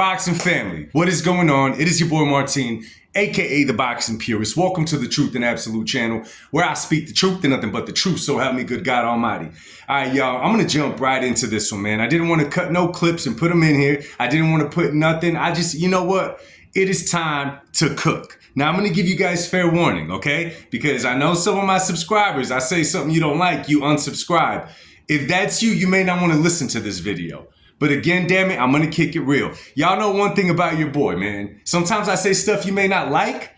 boxing family, what is going on? It is your boy Martin, aka the Boxing Purist. Welcome to the Truth and Absolute channel, where I speak the truth and nothing but the truth, so help me good God Almighty. All right, y'all, I'm gonna jump right into this one, man. I didn't want to cut no clips and put them in here. I didn't want to put nothing. You know what? It is time to cook. Now, I'm going to give you guys fair warning, okay? Because I know some of my subscribers, I say something you don't like, you unsubscribe. If that's you, you may not want to listen to this video. But again, damn it, I'm going to kick it real. Y'all know one thing about your boy, man. Sometimes I say stuff you may not like,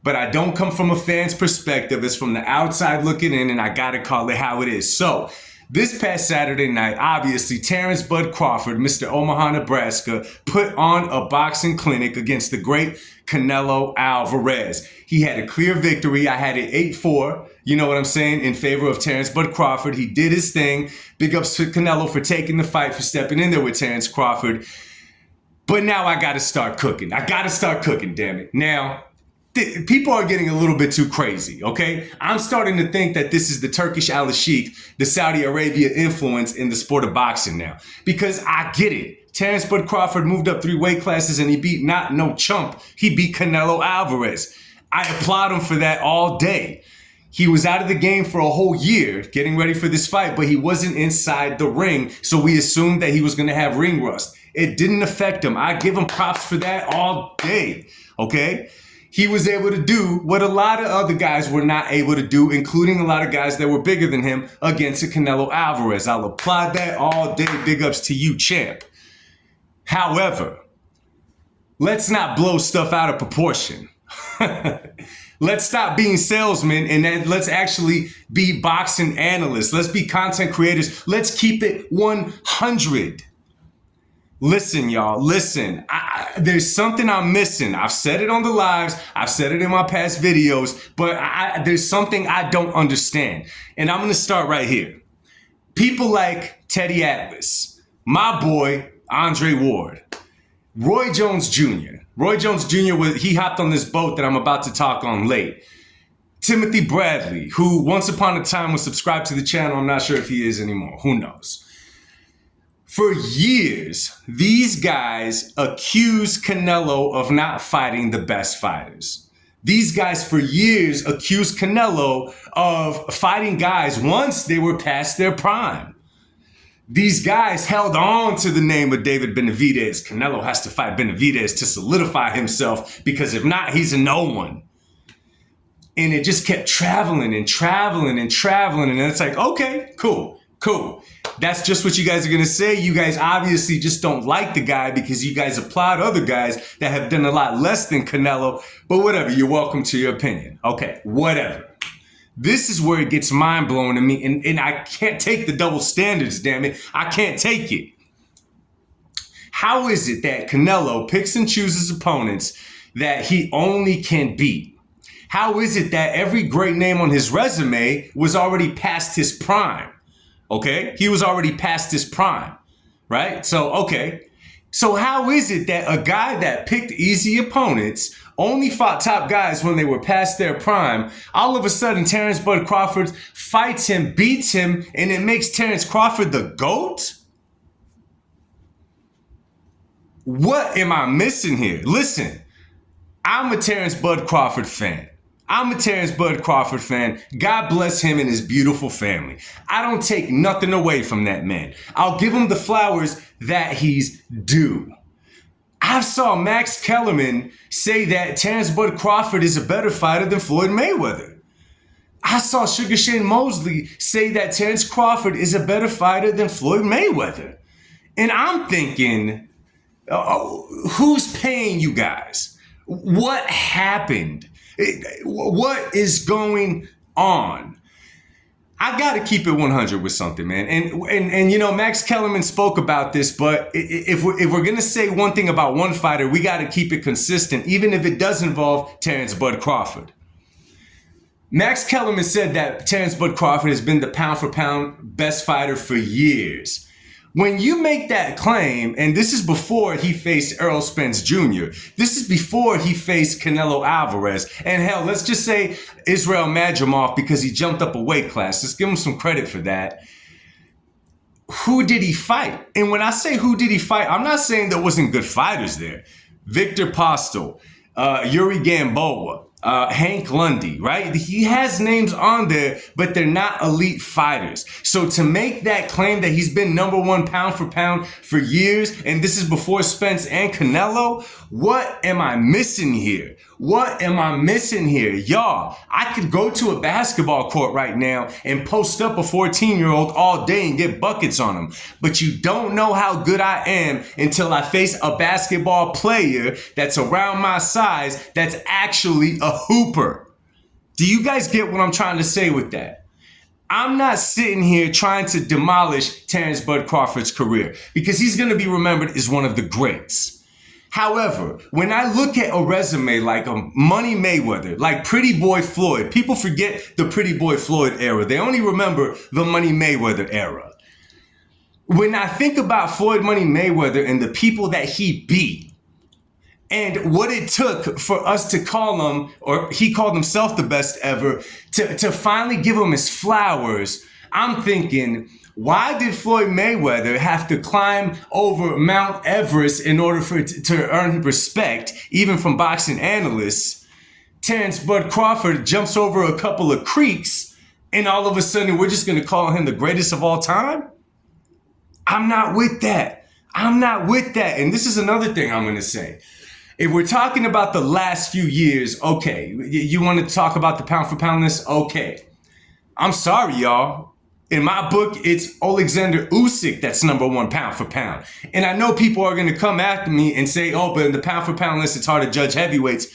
but I don't come from a fan's perspective. It's from the outside looking in, and I got to call it how it is. So, this past Saturday night, obviously, Terence Bud Crawford, Mr. Omaha, Nebraska, put on a boxing clinic against the great Canelo Alvarez. He had a clear victory. I had it 8-4, you know what I'm saying, in favor of Terence Bud Crawford. He did his thing. Big ups to Canelo for taking the fight, for stepping in there with Terence Crawford. But now I got to start cooking. I got to start cooking, damn it. Now, people are getting a little bit too crazy, okay? I'm starting to think that this is the Turkish Al-Sheikh, the Saudi Arabia influence in the sport of boxing now. Because I get it. Terence Bud Crawford moved up 3 weight classes and he beat not no chump. He beat Canelo Alvarez. I applaud him for that all day. He was out of the game for a whole year getting ready for this fight, but he wasn't inside the ring, so we assumed that he was going to have ring rust. It didn't affect him. I give him props for that all day, okay? He was able to do what a lot of other guys were not able to do, including a lot of guys that were bigger than him against a Canelo Alvarez. I'll applaud that all day. Big ups to you, champ. However, let's not blow stuff out of proportion. Let's stop being salesmen and then let's actually be boxing analysts. Let's be content creators. Let's keep it 100. Listen, y'all, listen. There's something I'm missing. I've said it on the lives. I've said it in my past videos, but there's something I don't understand. And I'm going to start right here. People like Teddy Atlas, my boy, Andre Ward, Roy Jones Jr. Roy Jones Jr., he hopped on this boat that I'm about to talk on late. Timothy Bradley, who once upon a time was subscribed to the channel. I'm not sure if he is anymore. Who knows? For years, these guys accused Canelo of not fighting the best fighters. These guys for years accused Canelo of fighting guys once they were past their prime. These guys held on to the name of David Benavidez. Canelo has to fight Benavidez to solidify himself because if not, he's a no one. And it just kept traveling and traveling and traveling. And it's like, okay, cool. That's just what you guys are going to say. You guys obviously just don't like the guy because you guys applaud other guys that have done a lot less than Canelo. But whatever, you're welcome to your opinion. Okay, whatever. This is where it gets mind-blowing to me. And I can't take the double standards, damn it. I can't take it. How is it that Canelo picks and chooses opponents that he only can beat? How is it that every great name on his resume was already past his prime? Okay, he was already past his prime, right? So, okay. So how is it that a guy that picked easy opponents only fought top guys when they were past their prime, all of a sudden Terence Bud Crawford fights him, beats him, and it makes Terence Crawford the GOAT? What am I missing here? Listen, I'm a Terence Bud Crawford fan. I'm a Terence Bud Crawford fan. God bless him and his beautiful family. I don't take nothing away from that man. I'll give him the flowers that he's due. I saw Max Kellerman say that Terence Bud Crawford is a better fighter than Floyd Mayweather. I saw Sugar Shane Mosley say that Terence Crawford is a better fighter than Floyd Mayweather. And I'm thinking, who's paying you guys? What happened? What is going on? I got to keep it 100 with something, man. And you know, Max Kellerman spoke about this, but if we're going to say one thing about one fighter, we got to keep it consistent, even if it does involve Terence Bud Crawford. Max Kellerman said that Terence Bud Crawford has been the pound for pound best fighter for years. When you make that claim, and this is before he faced Errol Spence Jr., this is before he faced Canelo Alvarez, and hell, let's just say Israel Madrimov because he jumped up a weight class. Let's give him some credit for that. who did he fight? And when I say who did he fight, I'm not saying there wasn't good fighters there. Victor Postol, Yuri Gamboa, Hank Lundy, right? He has names on there, but they're not elite fighters. So to make that claim that he's been number one pound for pound for years, and this is before Spence and Canelo, what am I missing here? What am I missing here? Y'all, I could go to a basketball court right now and post up a 14-year-old all day and get buckets on him. But you don't know how good I am until I face a basketball player that's around my size that's actually a hooper. Do you guys get what I'm trying to say with that? I'm not sitting here trying to demolish Terence Bud Crawford's career because he's going to be remembered as one of the greats. However, when I look at a resume like a Money Mayweather, like Pretty Boy Floyd, people forget the Pretty Boy Floyd era. They only remember the Money Mayweather era. When I think about Floyd Money Mayweather and the people that he beat and what it took for us to call him, or he called himself the best ever, to finally give him his flowers, I'm thinking, why did Floyd Mayweather have to climb over Mount Everest in order to earn respect, even from boxing analysts? Terence Bud Crawford jumps over a couple of creeks, and all of a sudden we're just going to call him the greatest of all time? I'm not with that. I'm not with that. And this is another thing I'm going to say. If we're talking about the last few years, okay, you want to talk about the pound for poundness? Okay. I'm sorry, y'all. In my book, it's Alexander Usyk that's number one pound for pound. And I know people are going to come after me and say, oh, but in the pound for pound list, it's hard to judge heavyweights.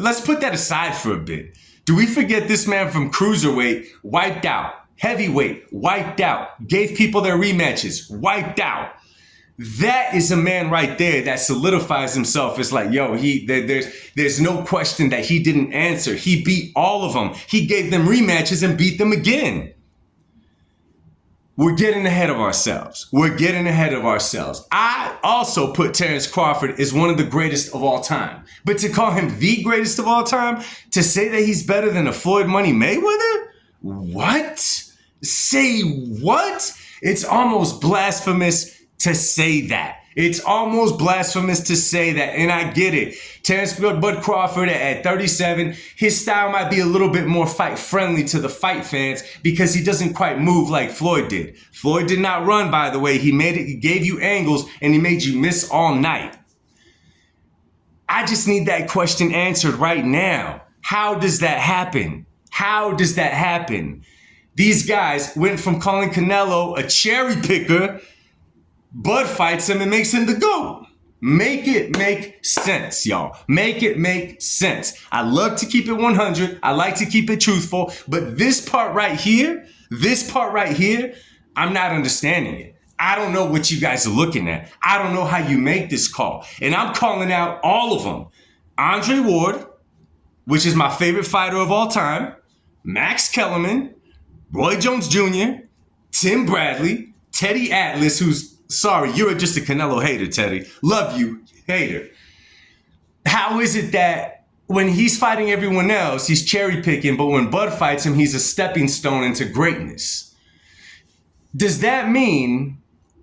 Let's put that aside for a bit. Do we forget this man from cruiserweight wiped out, heavyweight wiped out, gave people their rematches, wiped out? That is a man right there that solidifies himself. It's like, yo, there's no question that he didn't answer. He beat all of them. He gave them rematches and beat them again. We're getting ahead of ourselves. We're getting ahead of ourselves. I also put Terence Crawford as one of the greatest of all time. But to call him the greatest of all time, to say that he's better than a Floyd Money Mayweather? What? Say what? It's almost blasphemous to say that. It's almost blasphemous to say that, and I get it. Terence Bud Crawford at 37, his style might be a little bit more fight-friendly to the fight fans because he doesn't quite move like Floyd did. Floyd did not run, by the way. He gave you angles, and he made you miss all night. I just need that question answered right now. How does that happen? How does that happen? These guys went from calling Canelo a cherry picker. Bud fights him and makes him the GOAT. Make it make sense, y'all. Make it make sense. I love to keep it 100. I like to keep it truthful. But this part right here, I'm not understanding it. I don't know what you guys are looking at. I don't know how you make this call. And I'm calling out all of them. Andre Ward, which is my favorite fighter of all time. Max Kellerman, Roy Jones Jr., Tim Bradley, Teddy Atlas, who's sorry, you're just a Canelo hater, Teddy. Love you, hater. How is it that when he's fighting everyone else, he's cherry picking, but when Bud fights him, he's a stepping stone into greatness? Does that mean,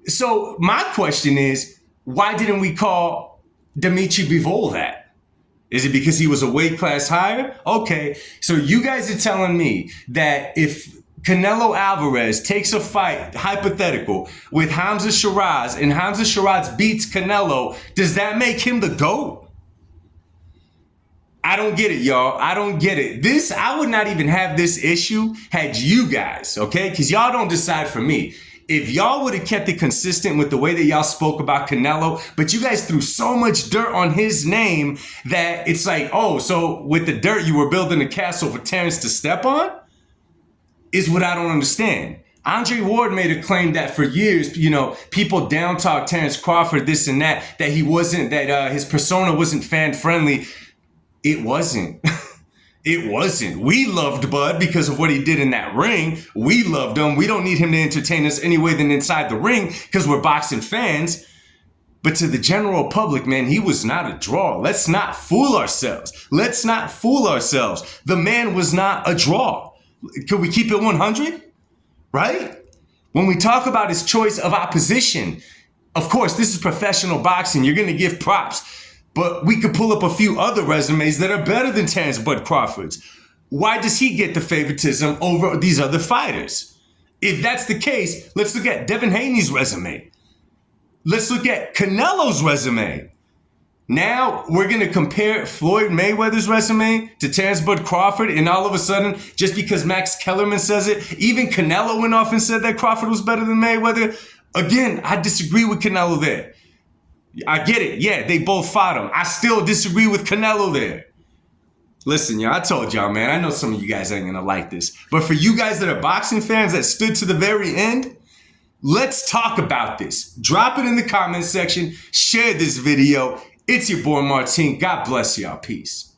so my question is, why didn't we call Dimitri Bivol that? Is it because he was a weight class higher? Okay, so you guys are telling me that if Canelo Alvarez takes a fight, hypothetical, with Hamza Shiraz, and Hamza Shiraz beats Canelo, does that make him the GOAT? I don't get it, y'all. I don't get it. I would not even have this issue had you guys, okay? Because y'all don't decide for me. If y'all would have kept it consistent with the way that y'all spoke about Canelo, but you guys threw so much dirt on his name that it's like, oh, so with the dirt, you were building a castle for Terence to step on? Is what I don't understand. Andre Ward made a claim that for years, people down talk Terence Crawford, this and that he wasn't, that his persona wasn't fan friendly. It wasn't. It wasn't. We loved Bud because of what he did in that ring. We loved him. We don't need him to entertain us any way than inside the ring because we're boxing fans. But to the general public, man, he was not a draw. Let's not fool ourselves. The man was not a draw. Could we keep it 100? Right? When we talk about his choice of opposition, of course, this is professional boxing. You're going to give props. But we could pull up a few other resumes that are better than Terence Bud Crawford's. Why does he get the favoritism over these other fighters? If that's the case, let's look at Devin Haney's resume. Let's look at Canelo's resume. Now we're going to compare Floyd Mayweather's resume to Terence Bud Crawford, and all of a sudden, just because Max Kellerman says it, even Canelo went off and said that Crawford was better than Mayweather. Again, I disagree with Canelo there. I get it. Yeah, they both fought him. I still disagree with Canelo there. Listen, y'all, I told y'all, man, I know some of you guys ain't going to like this. But for you guys that are boxing fans that stood to the very end, let's talk about this. Drop it in the comment section. Share this video. It's your boy Martin. God bless y'all. Peace.